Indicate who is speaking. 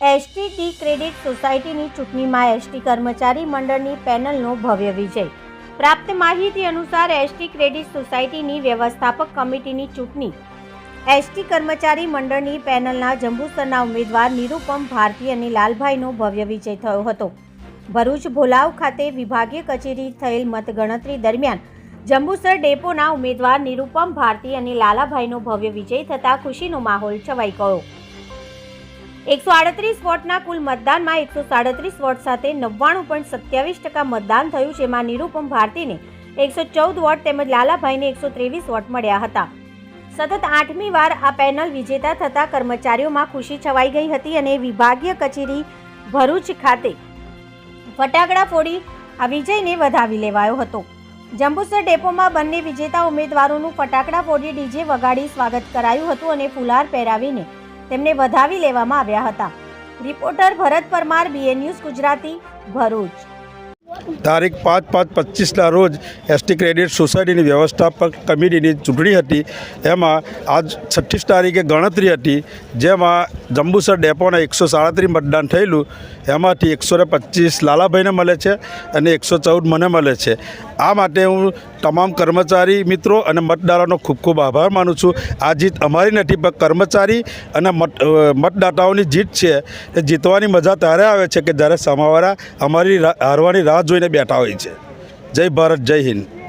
Speaker 1: ST credit સોસાયટીની ચૂંટણીમાં ST કર્મચારી મંડળની પેનલનો ભવ્ય વિજય। પ્રાપ્ત માહિતી અનુસાર એસટી ક્રેડિટ સોસાયટીની વ્યવસ્થાપક કમિટીની ચૂંટણી એસટી કર્મચારી મંડળની પેનલના જંબુસરના ઉમેદવાર નિરુપમ ભારતી અને લાલભાઈનો ભવ્ય વિજય થયો હતો। ભરૂચ ભોલાવ ખાતે વિભાગીય કચેરી થયેલ મતગણતરી દરમિયાન જંબુસર ડેપોના ઉમેદવાર નિરુપમ ભારતી અને લાલાભાઈનો ભવ્ય વિજય થતાં ખુશીનો માહોલ છવાઈ ગયો। 138 વોટના કુલ મતદાનમાં 137 વોટ સાથે 99.27% મતદાન થયું, જેમાં નિરુપમ ભારતીને 114 વોટ તેમજ લાલાભાઈને 123 વોટ મળ્યા હતા। સતત 8મી વાર આ પેનલ વિજેતા થતા કર્મચારીઓમાં ખુશી છવાઈ ગઈ હતી અને વિભાગીય કચેરી ભરૂચ ખાતે ફટાકડા ફોડી આ વિજયને વધાવી લેવાયો હતો। જંબુસર ડેપોમાં બંને વિજેતા ઉમેદવારોનું ફટાકડા ફોડી ડીજે વગાડી સ્વાગત કરાયું હતું અને ફુલાર પહેરાવીને તેમને વધાવી લેવામાં આવ્યા હતા। રિપોર્ટર ભરત પરમાર, BN ન્યૂઝ ગુજરાતી, ભરૂચ।
Speaker 2: તારીખ 5/5/25ના રોજ એસટી ક્રેડિટ સોસાયટીની વ્યવસ્થાપક કમિટીની ચૂંટણી હતી। એમાં આજ 26 તારીખે ગણતરી હતી, જેમાં જંબુસર ડેપોના 137 મતદાન થયેલું। એમાંથી 125 લાલાભાઈને મળે છે અને 114 મને મળે છે। આ માટે હું તમામ કર્મચારી મિત્રો અને મતદારોનો ખૂબ ખૂબ આભાર માનું છું। આ જીત અમારી નથી, પણ કર્મચારી અને મતદાતાઓની જીત છે। એ જીતવાની મજા ત્યારે આવે છે કે જ્યારે સામેવાળા અમારી હારવાની રાહ જોઈને બેઠા હોય છે। જય ભારત, જય હિન્દ।